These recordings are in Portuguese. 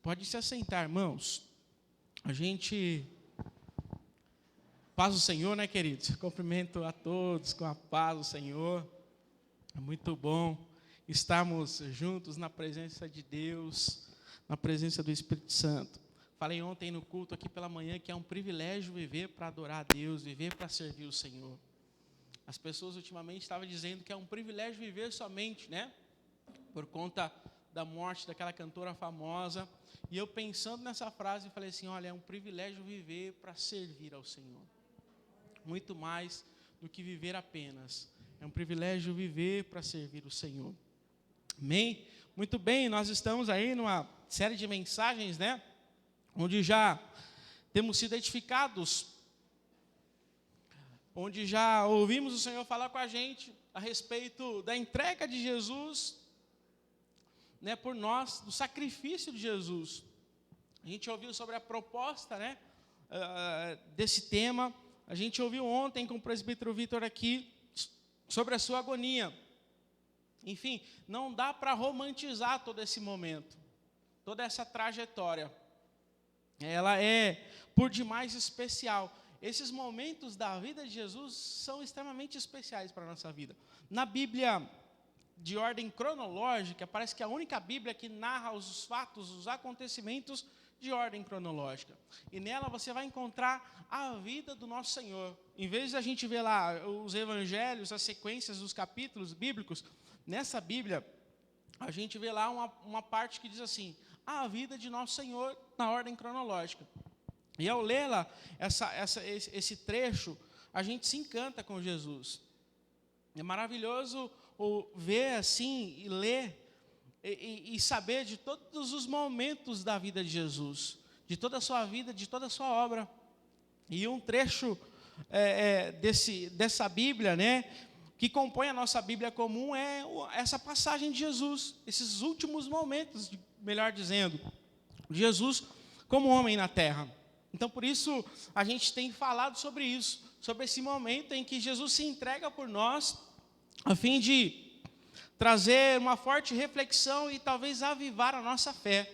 Pode se assentar, irmãos. A gente... Paz do Senhor, né, queridos? Cumprimento a todos com a paz do Senhor. É muito bom estarmos juntos na presença de Deus, na presença do Espírito Santo. Falei ontem no culto aqui pela manhã que é um privilégio viver para adorar a Deus, viver para servir o Senhor. As pessoas ultimamente estavam dizendo que é um privilégio viver somente, né? Por conta da morte daquela cantora famosa. E eu pensando nessa frase, falei assim, olha, é um privilégio viver para servir ao Senhor. Muito mais do que viver apenas. É um privilégio viver para servir o Senhor. Amém? Muito bem, nós estamos aí numa série de mensagens, né? Onde já temos sido edificados, onde já ouvimos o Senhor falar com a gente a respeito da entrega de Jesus, né, por nós, do sacrifício de Jesus. A gente ouviu sobre a proposta, né, desse tema. A gente ouviu ontem com o presbítero Vitor aqui sobre a sua agonia. Enfim, não dá para romantizar todo esse momento, toda essa trajetória. Ela é por demais especial. Esses momentos da vida de Jesus são extremamente especiais para a nossa vida. Na Bíblia, de ordem cronológica, parece que é a única Bíblia que narra os fatos, os acontecimentos de ordem cronológica. E nela você vai encontrar a vida do nosso Senhor. Em vez de a gente ver lá os evangelhos, as sequências dos capítulos bíblicos, nessa Bíblia, a gente vê lá uma parte que diz assim, a vida de nosso Senhor na ordem cronológica. E ao ler lá esse trecho, a gente se encanta com Jesus. É maravilhoso ver assim, e ler, e saber de todos os momentos da vida de Jesus, de toda a sua vida, de toda a sua obra. E um trecho dessa Bíblia, né, que compõe a nossa Bíblia comum, é essa passagem de Jesus, esses últimos momentos, melhor dizendo, Jesus como homem na terra. Então, por isso, a gente tem falado sobre isso, sobre esse momento em que Jesus se entrega por nós, a fim de trazer uma forte reflexão e talvez avivar a nossa fé.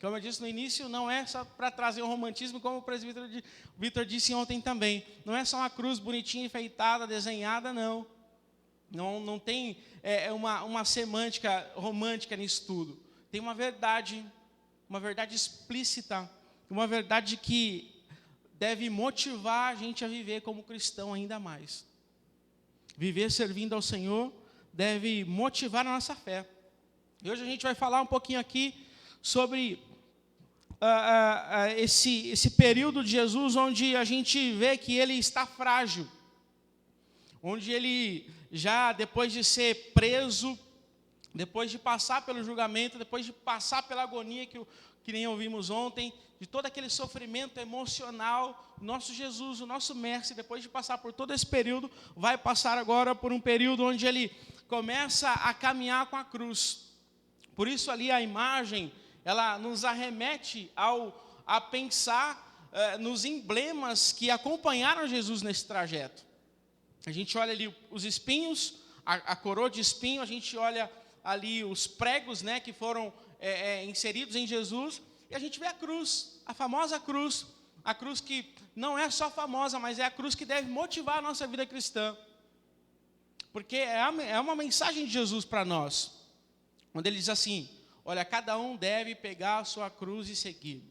Como eu disse no início, não é só para trazer um romantismo, como o presbítero Vitor disse ontem também. Não é só uma cruz bonitinha, enfeitada, desenhada, não. Não tem uma semântica romântica nisso tudo. Tem uma verdade explícita, uma verdade que deve motivar a gente a viver como cristão ainda mais. Viver servindo ao Senhor deve motivar a nossa fé. E hoje a gente vai falar um pouquinho aqui sobre esse período de Jesus onde a gente vê que ele está frágil. Onde ele já, depois de ser preso, depois de passar pelo julgamento, depois de passar pela agonia que nem ouvimos ontem, de todo aquele sofrimento emocional, nosso Jesus, o nosso mestre, depois de passar por todo esse período, vai passar agora por um período onde ele começa a caminhar com a cruz. Por isso ali a imagem, ela nos arremete a pensar nos emblemas que acompanharam Jesus nesse trajeto. A gente olha ali os espinhos, a coroa de espinho, a gente olha ali os pregos, né, que foram inseridos em Jesus, e a gente vê a cruz, a famosa cruz, a cruz que não é só famosa, mas é a cruz que deve motivar a nossa vida cristã. Porque é uma mensagem de Jesus para nós, onde ele diz assim, olha, cada um deve pegar a sua cruz e seguir.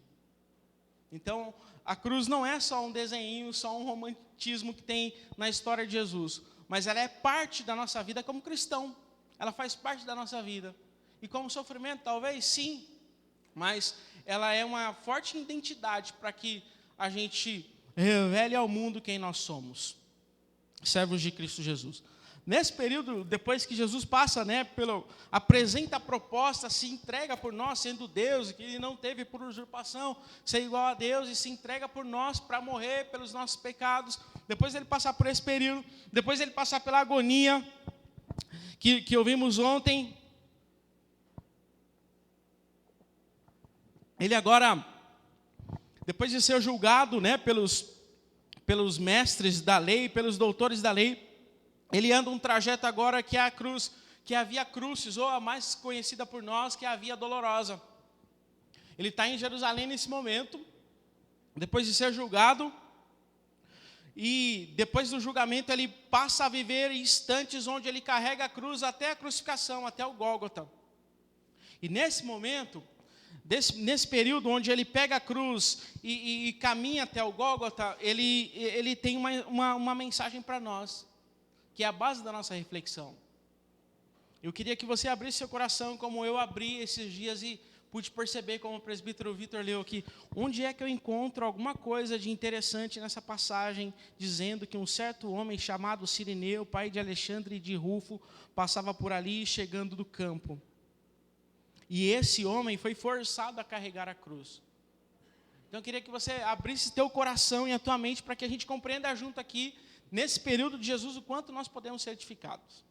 Então, a cruz não é só um desenho, só um romantismo que tem na história de Jesus, mas ela é parte da nossa vida como cristão, ela faz parte da nossa vida. E como sofrimento, talvez sim, mas ela é uma forte identidade para que a gente revele ao mundo quem nós somos, servos de Cristo Jesus. Nesse período, depois que Jesus passa, né, apresenta a proposta, se entrega por nós, sendo Deus, que ele não teve por usurpação, ser igual a Deus, e se entrega por nós para morrer pelos nossos pecados. Depois ele passar por esse período, depois ele passar pela agonia, que ouvimos ontem, ele agora, depois de ser julgado, né, pelos mestres da lei, pelos doutores da lei, ele anda um trajeto agora que é a cruz, que é a via crucis, ou a mais conhecida por nós, que é a via dolorosa. Ele está em Jerusalém nesse momento, depois de ser julgado, e depois do julgamento ele passa a viver instantes onde ele carrega a cruz até a crucificação, até o Gólgota. E nesse momento, nesse período onde ele pega a cruz e caminha até o Gólgota, ele tem uma mensagem para nós, que é a base da nossa reflexão. Eu queria que você abrisse seu coração como eu abri esses dias e pude perceber, como o presbítero Vitor leu aqui, onde é que eu encontro alguma coisa de interessante nessa passagem, dizendo que um certo homem chamado Cirineu, pai de Alexandre e de Rufo, passava por ali chegando do campo. E esse homem foi forçado a carregar a cruz. Então eu queria que você abrisse teu coração e a tua mente para que a gente compreenda junto aqui, nesse período de Jesus, o quanto nós podemos ser edificados.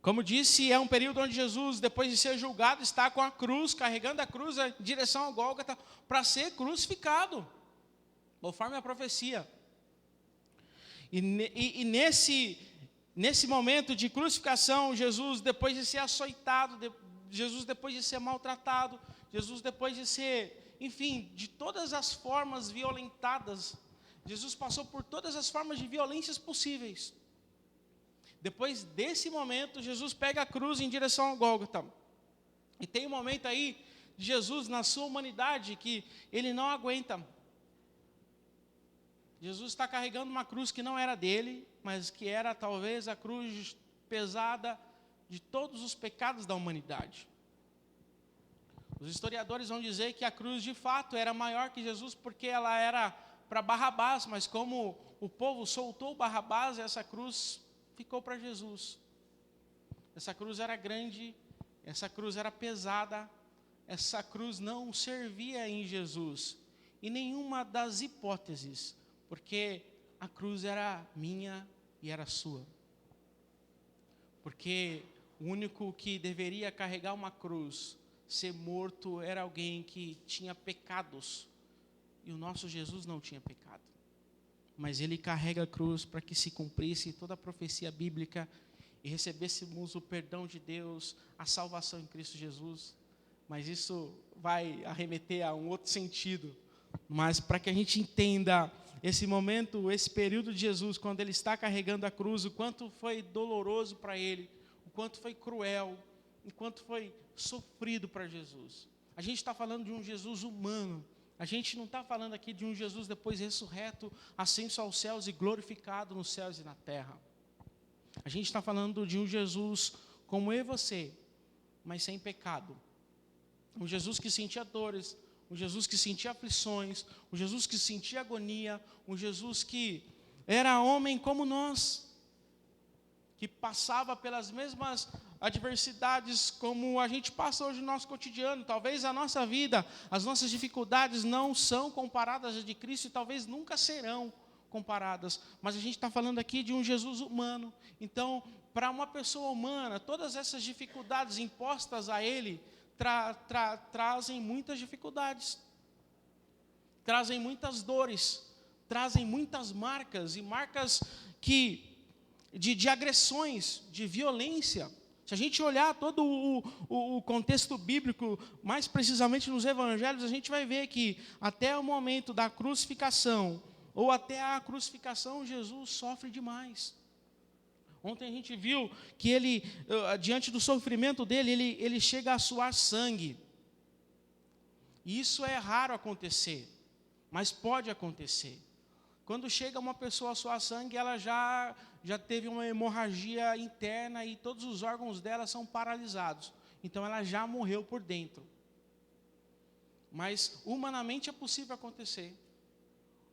Como disse, é um período onde Jesus, depois de ser julgado, está com a cruz, carregando a cruz em direção ao Gólgota, para ser crucificado, conforme a profecia. E nesse momento de crucificação, Jesus, depois de ser açoitado, Jesus, depois de ser maltratado, Jesus, depois de ser, enfim, de todas as formas violentadas, Jesus passou por todas as formas de violências possíveis. Depois desse momento, Jesus pega a cruz em direção ao Gólgota. E tem um momento aí de Jesus na sua humanidade que ele não aguenta. Jesus está carregando uma cruz que não era dele, mas que era talvez a cruz pesada de todos os pecados da humanidade. Os historiadores vão dizer que a cruz de fato era maior que Jesus porque ela era para Barrabás, mas como o povo soltou Barrabás, essa cruz ficou para Jesus. Essa cruz era grande, essa cruz era pesada, essa cruz não servia em Jesus, em nenhuma das hipóteses, porque a cruz era minha e era sua. Porque o único que deveria carregar uma cruz, ser morto, era alguém que tinha pecados, e o nosso Jesus não tinha pecado. Mas ele carrega a cruz para que se cumprisse toda a profecia bíblica e recebêssemos o perdão de Deus, a salvação em Cristo Jesus. Mas isso vai arremeter a um outro sentido. Mas para que a gente entenda esse momento, esse período de Jesus, quando ele está carregando a cruz, o quanto foi doloroso para ele, o quanto foi cruel, o quanto foi sofrido para Jesus. A gente está falando de um Jesus humano. A gente não está falando aqui de um Jesus depois ressurreto, ascenso aos céus e glorificado nos céus e na terra. A gente está falando de um Jesus como eu e você, mas sem pecado. Um Jesus que sentia dores, um Jesus que sentia aflições, um Jesus que sentia agonia, um Jesus que era homem como nós, que passava pelas mesmas adversidades como a gente passa hoje no nosso cotidiano. Talvez a nossa vida, as nossas dificuldades não são comparadas às de Cristo e talvez nunca serão comparadas. Mas a gente está falando aqui de um Jesus humano. Então, para uma pessoa humana, todas essas dificuldades impostas a Ele trazem muitas dificuldades, trazem muitas dores, trazem muitas marcas, e marcas de agressões, de violência. Se a gente olhar todo o contexto bíblico, mais precisamente nos evangelhos, a gente vai ver que até o momento da crucificação, ou até a crucificação, Jesus sofre demais. Ontem a gente viu que ele, diante do sofrimento dele, ele chega a suar sangue. E isso é raro acontecer, mas pode acontecer. Quando chega uma pessoa a suar sangue, ela já teve uma hemorragia interna e todos os órgãos dela são paralisados. Então ela já morreu por dentro. Mas humanamente é possível acontecer.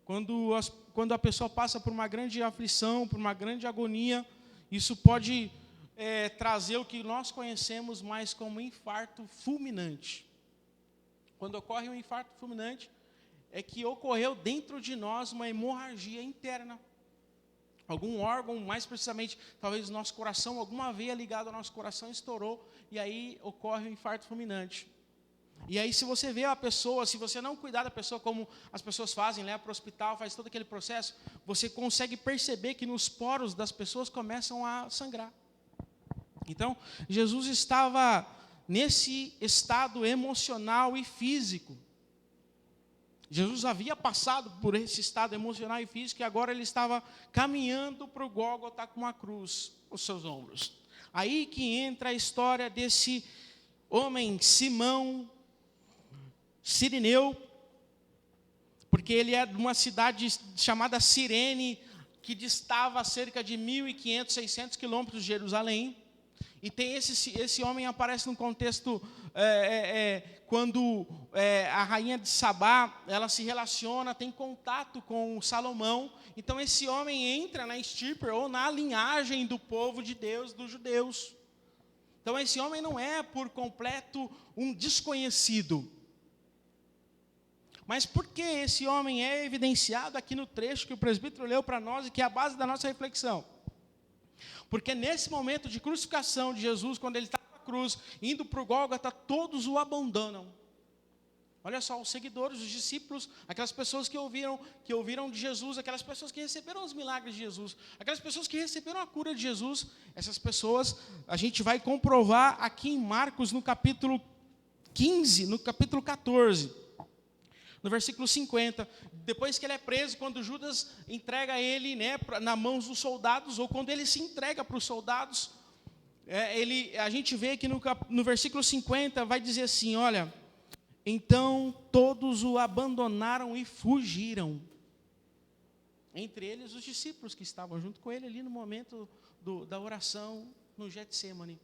Quando a pessoa passa por uma grande aflição, por uma grande agonia, isso pode trazer o que nós conhecemos mais como infarto fulminante. Quando ocorre um infarto fulminante, é que ocorreu dentro de nós uma hemorragia interna. Algum órgão, mais precisamente, talvez o nosso coração, alguma veia ligada ao nosso coração estourou, e aí ocorre um infarto fulminante. E aí, se você vê a pessoa, se você não cuidar da pessoa como as pessoas fazem, leva para o hospital, faz todo aquele processo, você consegue perceber que nos poros das pessoas começam a sangrar. Então, Jesus estava nesse estado emocional e físico. Jesus havia passado por esse estado emocional e físico e agora ele estava caminhando para o Gólgota com uma cruz nos seus ombros. Aí que entra a história desse homem, Simão Cireneu, porque ele é de uma cidade chamada Cirene, que distava cerca de 1.500, 600 quilômetros de Jerusalém. E tem esse homem aparece num contexto quando a rainha de Sabá, ela se relaciona, tem contato com Salomão. Então esse homem entra na estirpe ou na linhagem do povo de Deus, dos judeus. Então esse homem não é por completo um desconhecido. Mas por que esse homem é evidenciado aqui no trecho que o presbítero leu para nós e que é a base da nossa reflexão? Porque nesse momento de crucificação de Jesus, quando ele está na cruz, indo para o Gólgota, todos o abandonam. Olha só, os seguidores, os discípulos, aquelas pessoas que ouviram de Jesus, aquelas pessoas que receberam os milagres de Jesus, aquelas pessoas que receberam a cura de Jesus, essas pessoas a gente vai comprovar aqui em Marcos, no capítulo 15, no capítulo 14. No versículo 50, depois que ele é preso, quando Judas entrega ele na mão dos soldados, ou quando ele se entrega para os soldados, a gente vê que no versículo 50 vai dizer assim, olha, então todos o abandonaram e fugiram. Entre eles os discípulos que estavam junto com ele ali no momento da oração no Getsêmani.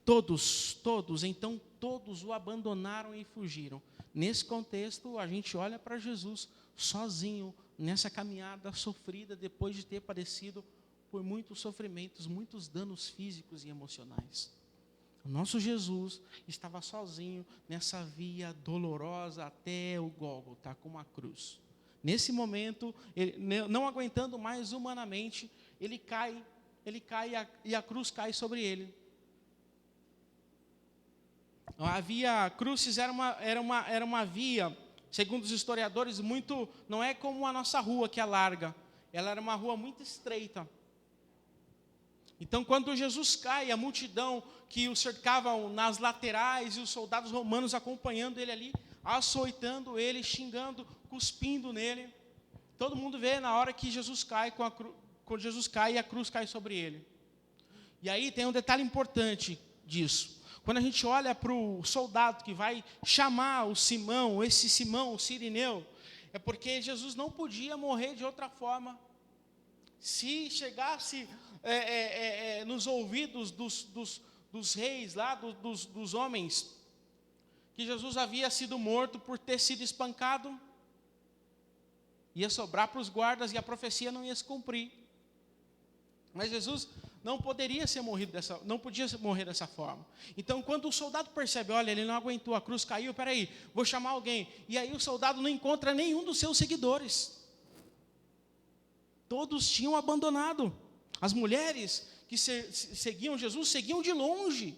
Todos o abandonaram e fugiram. Nesse contexto, a gente olha para Jesus sozinho, nessa caminhada sofrida, depois de ter padecido por muitos sofrimentos, muitos danos físicos e emocionais. O nosso Jesus estava sozinho nessa via dolorosa até o Gólgota, com uma cruz. Nesse momento, ele, não aguentando mais humanamente, ele cai e a cruz cai sobre ele. A via Crucis era uma via, segundo os historiadores, não é como a nossa rua que é larga, ela era uma rua muito estreita. Então, quando Jesus cai, a multidão que o cercavam nas laterais e os soldados romanos acompanhando ele ali, açoitando ele, xingando, cuspindo nele. Todo mundo vê na hora que Jesus cai, quando Jesus cai e a cruz cai sobre ele. E aí tem um detalhe importante disso. Quando a gente olha para o soldado que vai chamar esse Simão, o Cireneu, é porque Jesus não podia morrer de outra forma. Se chegasse nos ouvidos dos reis lá, dos homens, que Jesus havia sido morto por ter sido espancado, ia sobrar para os guardas e a profecia não ia se cumprir. Mas Jesus não podia morrer dessa forma. Então, quando o soldado percebe, olha, ele não aguentou, a cruz caiu, peraí, vou chamar alguém. E aí o soldado não encontra nenhum dos seus seguidores. Todos tinham abandonado. As mulheres que seguiam Jesus, seguiam de longe.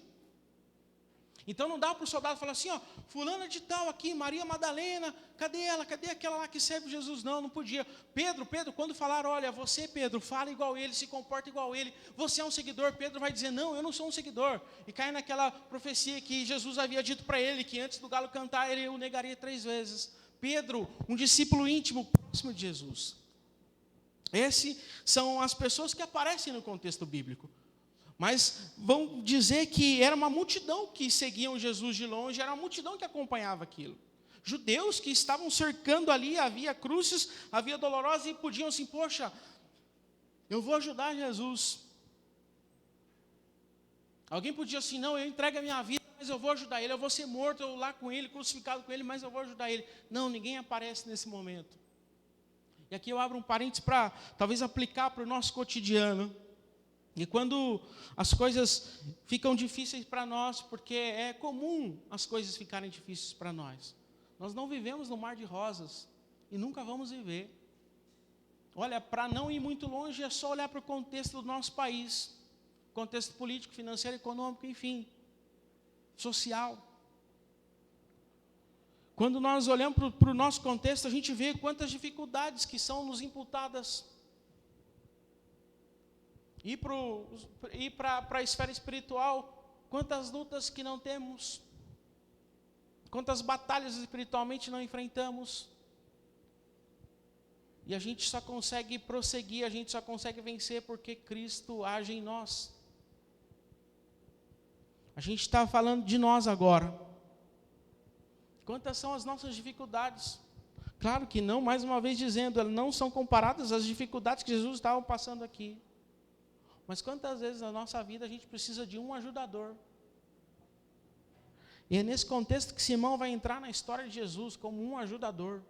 Então não dá para o soldado falar assim, ó, fulana de tal aqui, Maria Madalena, cadê ela? Cadê aquela lá que serve Jesus? Não podia. Pedro, quando falaram, olha, você, Pedro, fala igual ele, se comporta igual ele, você é um seguidor, Pedro vai dizer, não, eu não sou um seguidor. E cai naquela profecia que Jesus havia dito para ele, que antes do galo cantar, ele o negaria 3 vezes. Pedro, um discípulo íntimo, próximo de Jesus. Essas são as pessoas que aparecem no contexto bíblico. Mas vão dizer que era uma multidão que seguiam Jesus de longe, era uma multidão que acompanhava aquilo. Judeus que estavam cercando ali a via Crucis, a via dolorosa, e podiam assim, poxa, eu vou ajudar Jesus. Alguém podia assim, não, eu entrego a minha vida, mas eu vou ajudar ele, eu vou ser morto, eu lá com ele, crucificado com ele, mas eu vou ajudar ele. Não, ninguém aparece nesse momento. E aqui eu abro um parênteses para talvez aplicar para o nosso cotidiano. E quando as coisas ficam difíceis para nós, porque é comum as coisas ficarem difíceis para nós. Nós não vivemos no mar de rosas e nunca vamos viver. Olha, para não ir muito longe, é só olhar para o contexto do nosso país. Contexto político, financeiro, econômico, enfim, social. Quando nós olhamos para o nosso contexto, a gente vê quantas dificuldades que são nos imputadas. E para a esfera espiritual, quantas lutas que não temos, quantas batalhas espiritualmente não enfrentamos, e a gente só consegue prosseguir, a gente só consegue vencer porque Cristo age em nós. A gente está falando de nós agora. Quantas são as nossas dificuldades? Claro que não, mais uma vez dizendo, elas não são comparadas às dificuldades que Jesus estava passando aqui. Mas quantas vezes na nossa vida a gente precisa de um ajudador? E é nesse contexto que Simão vai entrar na história de Jesus como um ajudador.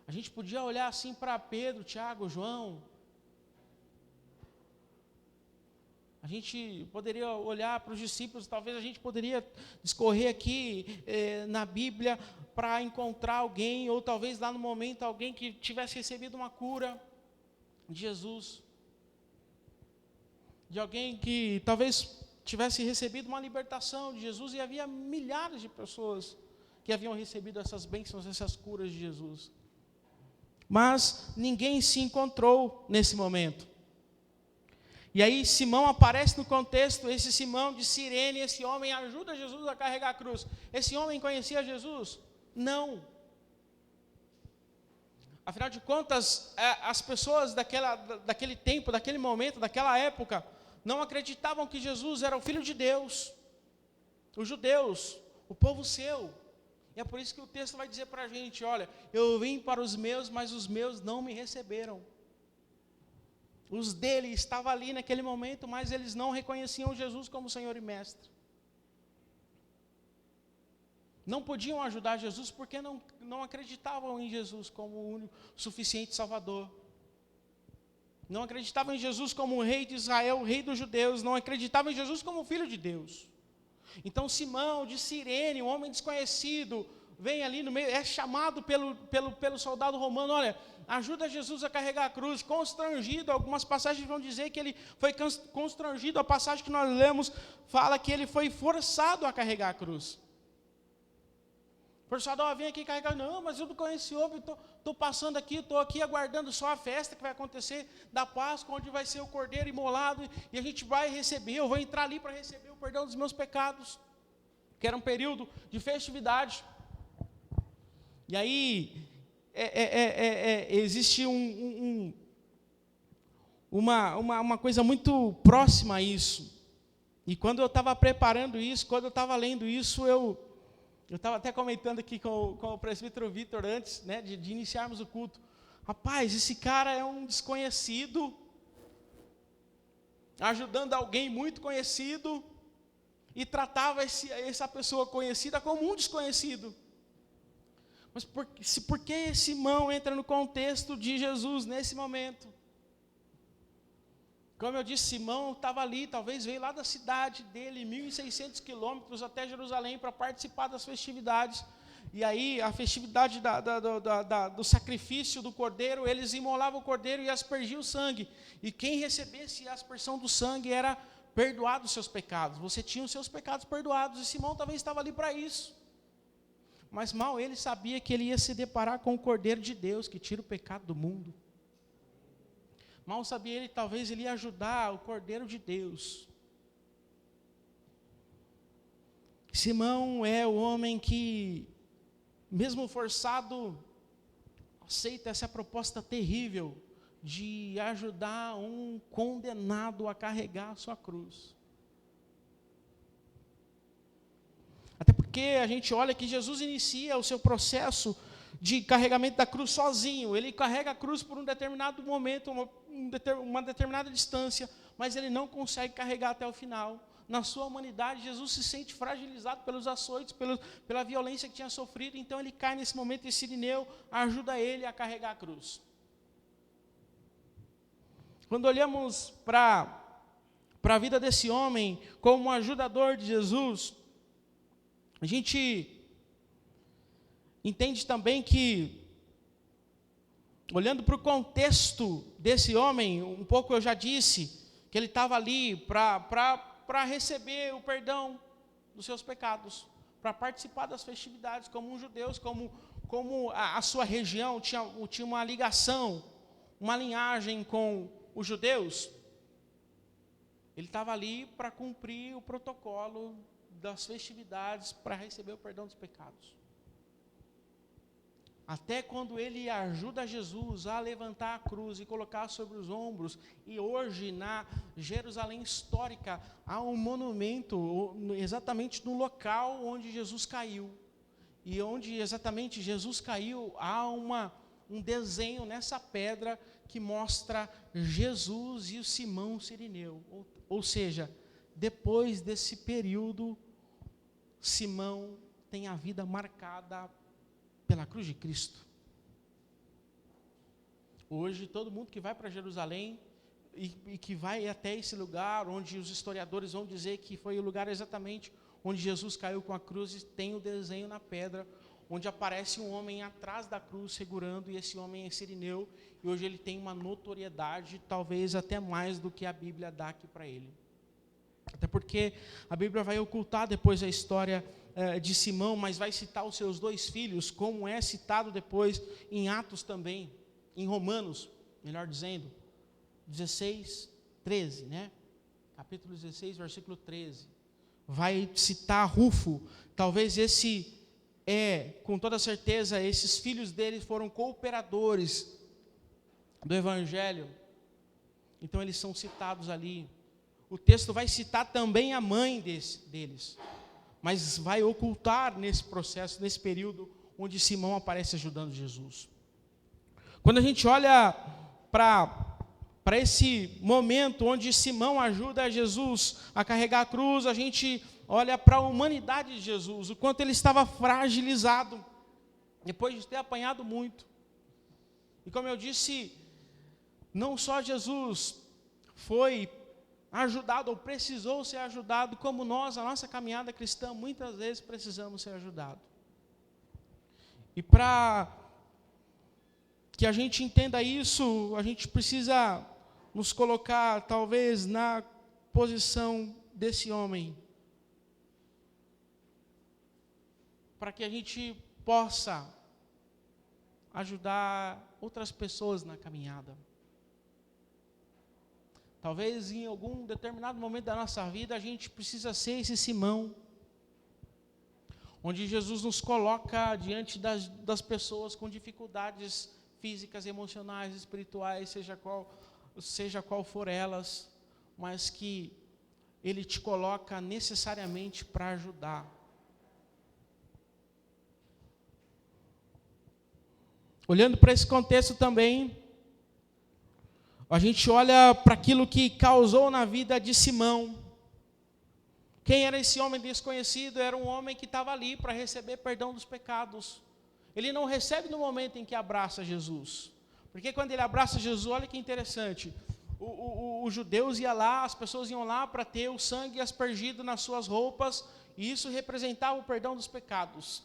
A gente podia olhar assim para Pedro, Tiago, João. A gente poderia olhar para os discípulos, talvez a gente poderia discorrer aqui na Bíblia para encontrar alguém, ou talvez lá no momento alguém que tivesse recebido uma cura de Jesus. De alguém que talvez tivesse recebido uma libertação de Jesus, e havia milhares de pessoas que haviam recebido essas bênçãos, essas curas de Jesus. Mas ninguém se encontrou nesse momento. E aí Simão aparece no contexto, esse Simão de Cirene, esse homem ajuda Jesus a carregar a cruz. Esse homem conhecia Jesus? Não. Afinal de contas, as pessoas daquele tempo, daquele momento, daquela época, não acreditavam que Jesus era o Filho de Deus. Os judeus, o povo seu. E é por isso que o texto vai dizer para a gente, olha, eu vim para os meus, mas os meus não me receberam. Os dele estavam ali naquele momento, mas eles não reconheciam Jesus como Senhor e Mestre. Não podiam ajudar Jesus porque não acreditavam em Jesus como o único suficiente Salvador. Não acreditavam em Jesus como o Rei de Israel, o Rei dos judeus. Não acreditavam em Jesus como o Filho de Deus. Então Simão de Cirene, um homem desconhecido, vem ali no meio, é chamado pelo soldado romano, olha, ajuda Jesus a carregar a cruz, constrangido. Algumas passagens vão dizer que ele foi constrangido, a passagem que nós lemos fala que ele foi forçado a carregar a cruz. O soldado vem aqui carregar, não, mas eu não conheci o homem, estou passando aqui, estou aqui aguardando só a festa que vai acontecer da Páscoa, onde vai ser o cordeiro imolado, e a gente vai receber, eu vou entrar ali para receber o perdão dos meus pecados, que era um período de festividade. E aí, existe uma coisa muito próxima a isso. E quando eu estava preparando isso, quando eu estava lendo isso, eu estava até comentando aqui com o presbítero Vitor antes, né, de iniciarmos o culto. Rapaz, esse cara é um desconhecido, ajudando alguém muito conhecido, e tratava essa pessoa conhecida como um desconhecido. Mas por que Simão entra no contexto de Jesus nesse momento? Como eu disse, Simão estava ali, talvez veio lá da cidade dele, 1.600 quilômetros até Jerusalém para participar das festividades. E aí a festividade do sacrifício do cordeiro, eles imolavam o cordeiro e aspergiam o sangue. E quem recebesse a aspersão do sangue era perdoado os seus pecados. Você tinha os seus pecados perdoados, e Simão talvez estava ali para isso. Mas mal ele sabia que ele ia se deparar com o Cordeiro de Deus, que tira o pecado do mundo. Mal sabia ele, talvez ele ia ajudar o Cordeiro de Deus. Simão é o homem que, mesmo forçado, aceita essa proposta terrível de ajudar um condenado a carregar a sua cruz. Até porque a gente olha que Jesus inicia o seu processo de carregamento da cruz sozinho. Ele carrega a cruz por um determinado momento, uma determinada distância, mas ele não consegue carregar até o final. Na sua humanidade, Jesus se sente fragilizado pelos açoites, pela violência que tinha sofrido, então ele cai nesse momento, e Cirineu ajuda ele a carregar a cruz. Quando olhamos para a vida desse homem como um ajudador de Jesus, a gente entende também que, olhando para o contexto desse homem, um pouco eu já disse, que ele estava ali para receber o perdão dos seus pecados, para participar das festividades como um judeu, como a sua região tinha uma ligação, uma linhagem com os judeus. Ele estava ali para cumprir o protocolo das festividades para receber o perdão dos pecados. Até quando ele ajuda Jesus a levantar a cruz e colocar sobre os ombros, e hoje na Jerusalém histórica há um monumento exatamente no local onde Jesus caiu. E onde exatamente Jesus caiu, há um desenho nessa pedra que mostra Jesus e o Simão Cirineu. Ou seja, depois desse período, Simão tem a vida marcada pela cruz de Cristo. Hoje, todo mundo que vai para Jerusalém e que vai até esse lugar, onde os historiadores vão dizer que foi o lugar exatamente onde Jesus caiu com a cruz, e tem o desenho na pedra, onde aparece um homem atrás da cruz segurando, e esse homem é Cirineu, e hoje ele tem uma notoriedade, talvez até mais do que a Bíblia dá aqui para ele. Até porque a Bíblia vai ocultar depois a história de Simão, mas vai citar os seus 2 filhos, como é citado depois em Atos também, em Romanos, melhor dizendo, 16, 13, né? Capítulo 16, versículo 13. Vai citar Rufo, talvez com toda certeza, esses filhos dele foram cooperadores do Evangelho, então eles são citados ali. O texto vai citar também a mãe deles, mas vai ocultar nesse processo, nesse período, onde Simão aparece ajudando Jesus. Quando a gente olha para esse momento onde Simão ajuda Jesus a carregar a cruz, a gente olha para a humanidade de Jesus, o quanto ele estava fragilizado, depois de ter apanhado muito. E como eu disse, não só Jesus foi ajudado ou precisou ser ajudado, como nós, a nossa caminhada cristã, muitas vezes precisamos ser ajudados. E para que a gente entenda isso, a gente precisa nos colocar, talvez, na posição desse homem, para que a gente possa ajudar outras pessoas na caminhada. Talvez em algum determinado momento da nossa vida a gente precisa ser esse Simão, onde Jesus nos coloca diante das pessoas com dificuldades físicas, emocionais, espirituais, seja qual for elas, mas que Ele te coloca necessariamente para ajudar. Olhando para esse contexto também, a gente olha para aquilo que causou na vida de Simão. Quem era esse homem desconhecido? Era um homem que estava ali para receber perdão dos pecados. Ele não recebe no momento em que abraça Jesus. Porque quando ele abraça Jesus, olha que interessante. Os judeus iam lá, as pessoas iam lá para ter o sangue aspergido nas suas roupas, e isso representava o perdão dos pecados.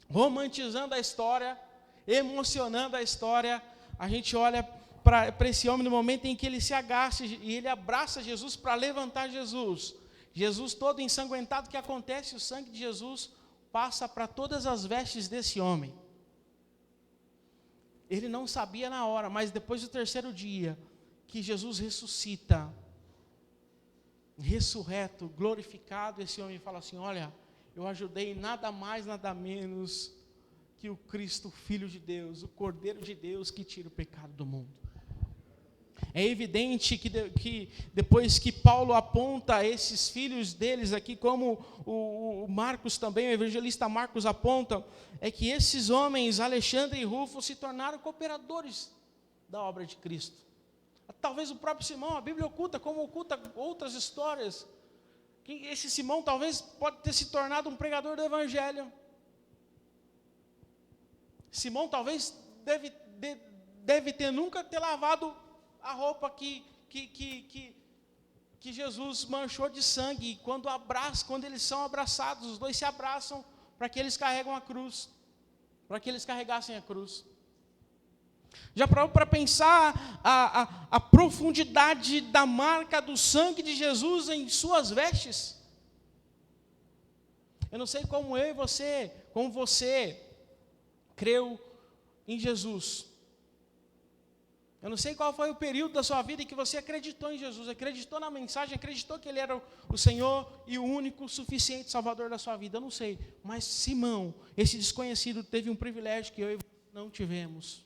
Romantizando a história, emocionando a história, a gente olha para esse homem no momento em que ele se agacha e ele abraça Jesus para levantar Jesus. Jesus todo ensanguentado, o que acontece? O sangue de Jesus passa para todas as vestes desse homem. Ele não sabia na hora, mas depois do 3º dia, que Jesus ressuscita, ressurreto, glorificado, esse homem fala assim: olha, eu ajudei nada mais, nada menos que o Cristo, Filho de Deus, o Cordeiro de Deus que tira o pecado do mundo. É evidente que depois que Paulo aponta esses filhos deles aqui, como o Marcos também, o evangelista Marcos aponta, é que esses homens, Alexandre e Rufo, se tornaram cooperadores da obra de Cristo. Talvez o próprio Simão, a Bíblia oculta, como oculta outras histórias, que esse Simão talvez pode ter se tornado um pregador do evangelho. Simão talvez deve ter nunca ter lavado a roupa que Jesus manchou de sangue. E quando eles são abraçados, os dois se abraçam para que eles carregam a cruz, para que eles carregassem a cruz. Já parou para pensar a profundidade da marca do sangue de Jesus em suas vestes? Eu não sei como você creu em Jesus. Eu não sei qual foi o período da sua vida em que você acreditou em Jesus, acreditou na mensagem, acreditou que Ele era o Senhor e o único, suficiente Salvador da sua vida. Eu não sei, mas Simão, esse desconhecido, teve um privilégio que eu e você não tivemos.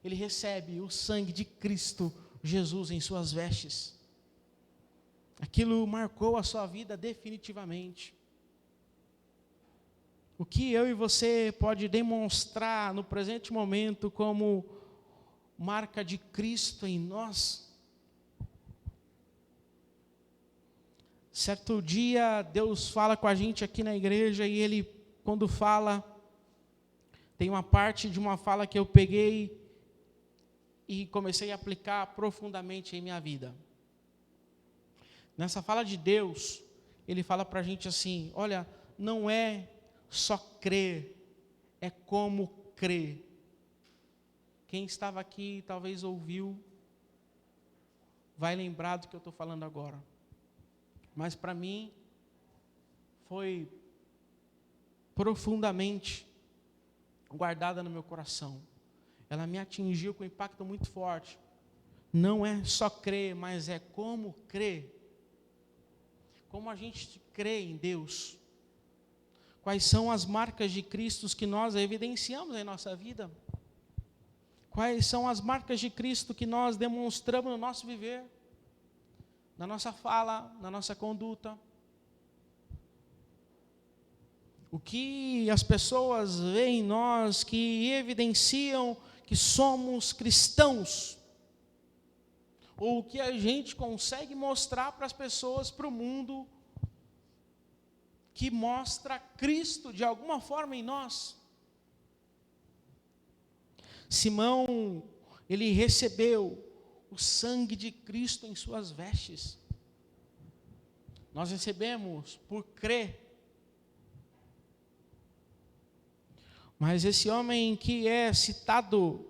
Ele recebe o sangue de Cristo Jesus em suas vestes. Aquilo marcou a sua vida definitivamente. O que eu e você pode demonstrar no presente momento como marca de Cristo em nós? Certo dia, Deus fala com a gente aqui na igreja e Ele, quando fala, tem uma parte de uma fala que eu peguei e comecei a aplicar profundamente em minha vida. Nessa fala de Deus, Ele fala para a gente assim: olha, não é só crer, é como crer. Quem estava aqui talvez ouviu, vai lembrar do que eu estou falando agora. Mas para mim, foi profundamente guardada no meu coração. Ela me atingiu com um impacto muito forte. Não é só crer, mas é como crer. Como a gente crê em Deus. Quais são as marcas de Cristo que nós evidenciamos em nossa vida? Quais são as marcas de Cristo que nós demonstramos no nosso viver? Na nossa fala, na nossa conduta? O que as pessoas veem em nós que evidenciam que somos cristãos? Ou o que a gente consegue mostrar para as pessoas, para o mundo, que mostra Cristo de alguma forma em nós? Simão, ele recebeu o sangue de Cristo em suas vestes. Nós recebemos por crer. Mas esse homem que é citado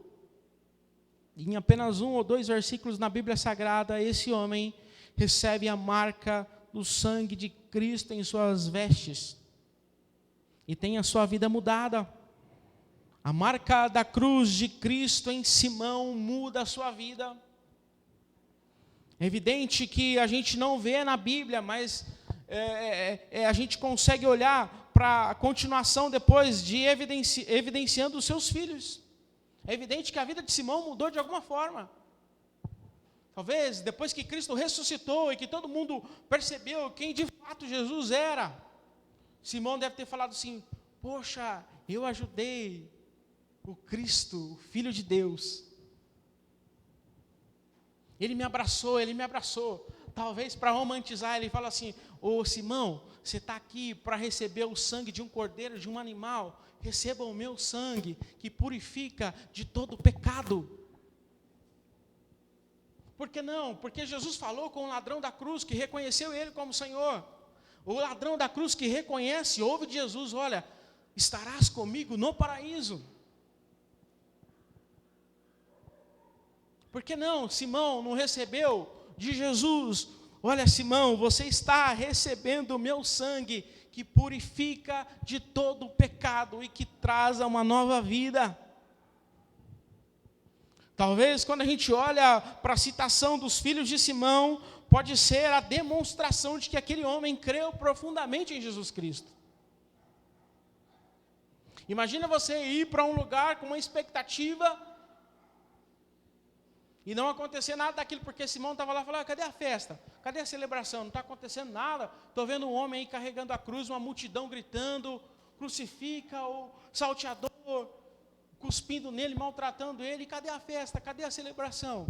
em apenas 1 ou 2 versículos na Bíblia Sagrada, esse homem recebe a marca do sangue de Cristo em suas vestes. E tem a sua vida mudada. A marca da cruz de Cristo em Simão muda a sua vida. É evidente que a gente não vê na Bíblia, mas a gente consegue olhar para a continuação depois de evidenciando os seus filhos. É evidente que a vida de Simão mudou de alguma forma. Talvez depois que Cristo ressuscitou e que todo mundo percebeu quem de fato Jesus era, Simão deve ter falado assim: poxa, eu ajudei o Cristo, o Filho de Deus. Ele me abraçou. Talvez para romantizar, ele fala assim: ô Simão, você está aqui para receber o sangue de um cordeiro, de um animal. Receba o meu sangue, que purifica de todo pecado. Por que não? Porque Jesus falou com o ladrão da cruz, que reconheceu ele como Senhor. O ladrão da cruz que reconhece, ouve de Jesus: olha, estarás comigo no paraíso. Por que não? Simão não recebeu de Jesus: olha, Simão, você está recebendo o meu sangue, que purifica de todo o pecado e que traz uma nova vida. Talvez quando a gente olha para a citação dos filhos de Simão, pode ser a demonstração de que aquele homem creu profundamente em Jesus Cristo. Imagina você ir para um lugar com uma expectativa e não acontecer nada daquilo, porque Simão estava lá e falou: cadê a festa? Cadê a celebração? Não está acontecendo nada. Estou vendo um homem aí carregando a cruz, uma multidão gritando: crucifica o salteador, cuspindo nele, maltratando ele. Cadê a festa? Cadê a celebração?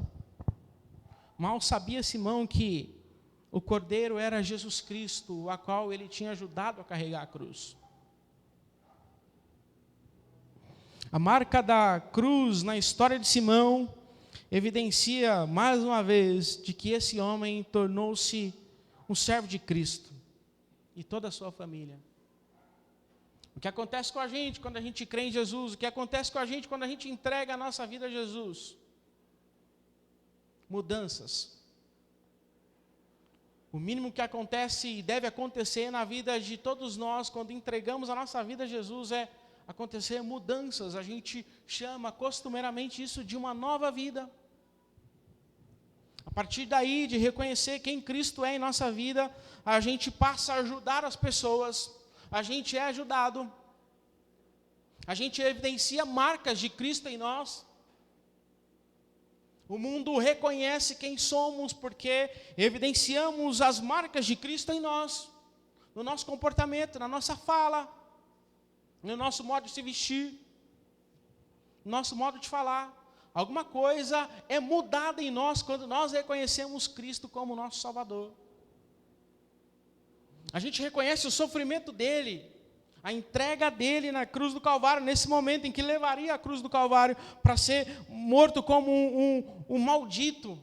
Mal sabia Simão que o cordeiro era Jesus Cristo, a qual ele tinha ajudado a carregar a cruz. A marca da cruz na história de Simão evidencia mais uma vez de que esse homem tornou-se um servo de Cristo e toda a sua família. O que acontece com a gente quando a gente crê em Jesus? O que acontece com a gente quando a gente entrega a nossa vida a Jesus? Mudanças. O mínimo que acontece e deve acontecer na vida de todos nós quando entregamos a nossa vida a Jesus é acontecer mudanças. A gente chama costumeiramente isso de uma nova vida. A partir daí, de reconhecer quem Cristo é em nossa vida, a gente passa a ajudar as pessoas, a gente é ajudado, a gente evidencia marcas de Cristo em nós. O mundo reconhece quem somos porque evidenciamos as marcas de Cristo em nós, no nosso comportamento, na nossa fala, no nosso modo de se vestir, no nosso modo de falar. Alguma coisa é mudada em nós quando nós reconhecemos Cristo como nosso Salvador. A gente reconhece o sofrimento dele, a entrega dele na cruz do Calvário, nesse momento em que levaria a cruz do Calvário para ser morto como um maldito.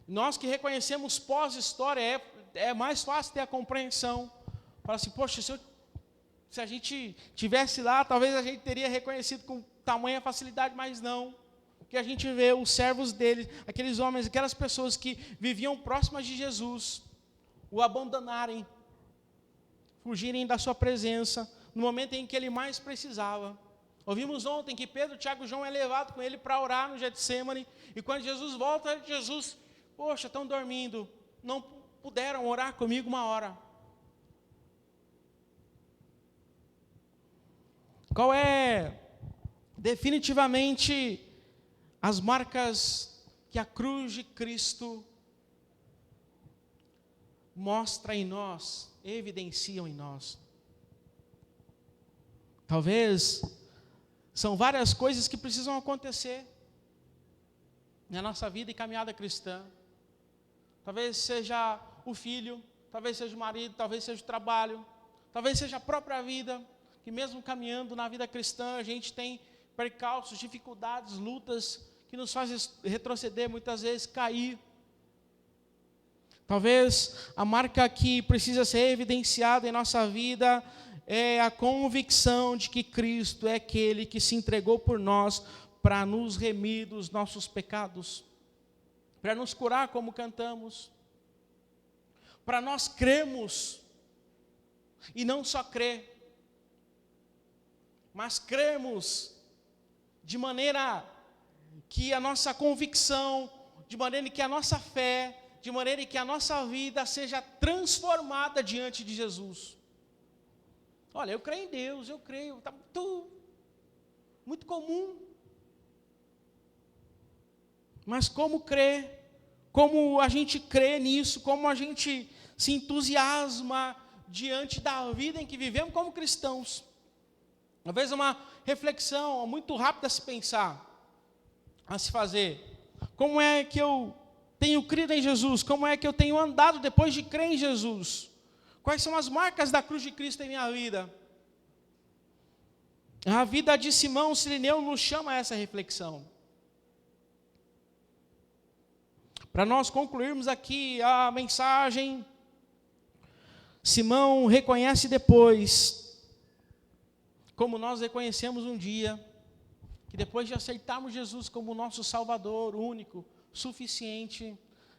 Nós que reconhecemos pós-história, é mais fácil ter a compreensão. Fala assim, poxa, se a gente tivesse lá, talvez a gente teria reconhecido com tamanha facilidade, mas não. Porque a gente vê os servos dele, aqueles homens, aquelas pessoas que viviam próximas de Jesus, o abandonarem, fugirem da sua presença, no momento em que ele mais precisava. Ouvimos ontem que Pedro, Tiago e João é levado com ele para orar no Getsemane, e quando Jesus volta, Jesus, poxa, estão dormindo, não puderam orar comigo uma hora. Qual é definitivamente as marcas que a cruz de Cristo mostra em nós, evidenciam em nós? Talvez são várias coisas que precisam acontecer na nossa vida e caminhada cristã. Talvez seja o filho, talvez seja o marido, talvez seja o trabalho, talvez seja a própria vida, que mesmo caminhando na vida cristã, a gente tem percalços, dificuldades, lutas, que nos fazem retroceder, muitas vezes cair. Talvez a marca que precisa ser evidenciada em nossa vida é a convicção de que Cristo é aquele que se entregou por nós para nos remir dos nossos pecados, para nos curar como cantamos, para nós crermos, e não só crer, mas crermos de maneira que a nossa convicção, de maneira que a nossa fé, de maneira que a nossa vida seja transformada diante de Jesus. Olha, eu creio em Deus, eu creio, está muito comum. Mas como crer? Como a gente crê nisso? Como a gente se entusiasma diante da vida em que vivemos como cristãos? Talvez uma reflexão muito rápida a se pensar, a se fazer. Como é que eu tenho crido em Jesus? Como é que eu tenho andado depois de crer em Jesus? Quais são as marcas da cruz de Cristo em minha vida? A vida de Simão Cirineu nos chama a essa reflexão. Para nós concluirmos aqui a mensagem, Simão reconhece depois, como nós reconhecemos um dia, que depois de aceitarmos Jesus como nosso Salvador único, suficiente,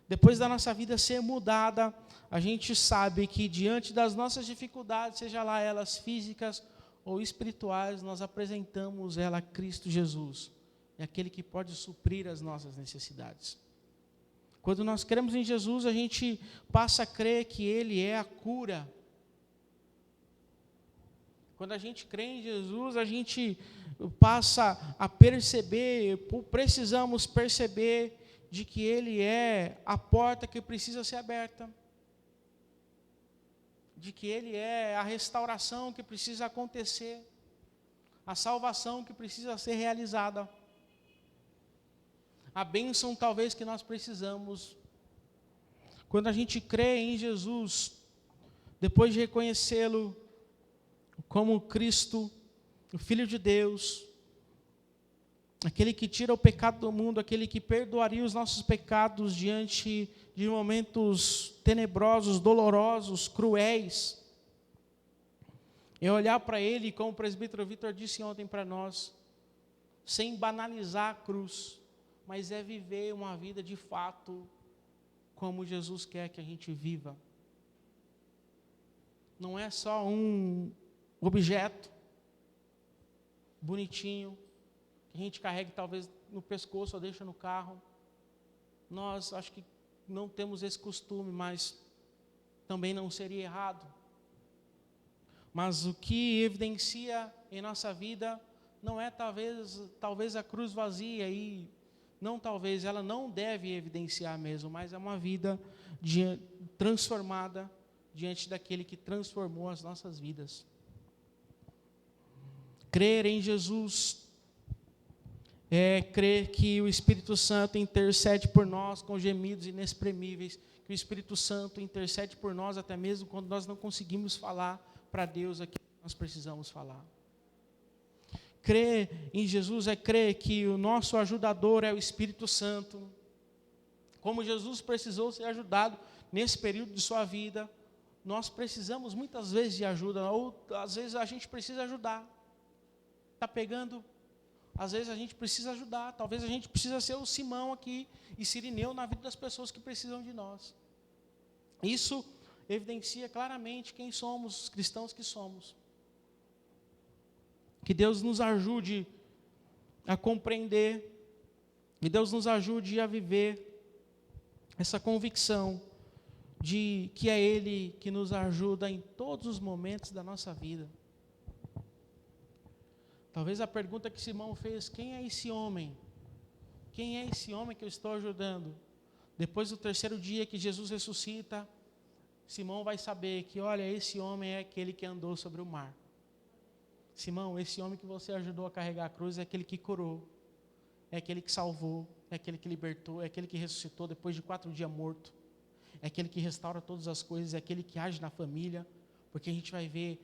depois da nossa vida ser mudada, a gente sabe que diante das nossas dificuldades, seja lá elas físicas ou espirituais, nós apresentamos ela a Cristo Jesus, é aquele que pode suprir as nossas necessidades. Quando nós cremos em Jesus, a gente passa a crer que Ele é a cura. Quando a gente crê em Jesus, a gente passa a perceber, precisamos perceber de que Ele é a porta que precisa ser aberta, de que Ele é a restauração que precisa acontecer, a salvação que precisa ser realizada, a bênção talvez que nós precisamos. Quando a gente crê em Jesus, depois de reconhecê-lo como Cristo, o Filho de Deus, aquele que tira o pecado do mundo, aquele que perdoaria os nossos pecados diante de momentos tenebrosos, dolorosos, cruéis, é olhar para Ele, como o presbítero Vitor disse ontem para nós, sem banalizar a cruz, mas é viver uma vida de fato como Jesus quer que a gente viva. Não é só um objeto bonitinho, que a gente carregue talvez no pescoço ou deixa no carro, Nós acho que não temos esse costume, mas também não seria errado. Mas o que evidencia em nossa vida não é talvez a cruz vazia, e não talvez, ela não deve evidenciar mesmo, mas é uma vida transformada diante daquele que transformou as nossas vidas. Crer em Jesus é crer que o Espírito Santo intercede por nós com gemidos inexprimíveis, que o Espírito Santo intercede por nós até mesmo quando nós não conseguimos falar para Deus aquilo que nós precisamos falar. Crer em Jesus é crer que o nosso ajudador é o Espírito Santo. Como Jesus precisou ser ajudado nesse período de sua vida, nós precisamos muitas vezes de ajuda, ou às vezes a gente precisa ajudar. Está pegando? Às vezes a gente precisa ajudar, talvez a gente precisa ser o Simão aqui e Cirineu na vida das pessoas que precisam de nós. Isso evidencia claramente quem somos, os cristãos que somos. Que Deus nos ajude a compreender, que Deus nos ajude a viver essa convicção de que é Ele que nos ajuda em todos os momentos da nossa vida. Talvez a pergunta que Simão fez: quem é esse homem? Quem é esse homem que eu estou ajudando? Depois do terceiro dia que Jesus ressuscita, Simão vai saber que, olha, esse homem é aquele que andou sobre o mar. Simão, esse homem que você ajudou a carregar a cruz é aquele que curou, é aquele que salvou, é aquele que libertou, é aquele que ressuscitou depois de 4 dias morto, é aquele que restaura todas as coisas, é aquele que age na família, porque a gente vai ver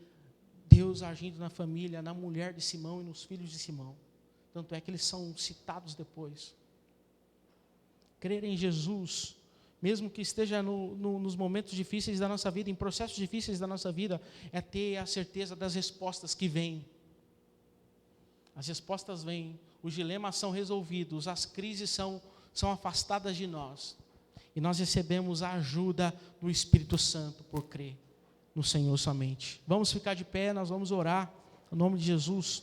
Deus agindo na família, na mulher de Simão e nos filhos de Simão. Tanto é que eles são citados depois. Crer em Jesus, mesmo que esteja nos momentos difíceis da nossa vida, em processos difíceis da nossa vida, é ter a certeza das respostas que vêm. As respostas vêm, os dilemas são resolvidos, as crises são afastadas de nós. E nós recebemos a ajuda do Espírito Santo por crer no Senhor somente. Vamos ficar de pé, nós vamos orar, em nome de Jesus.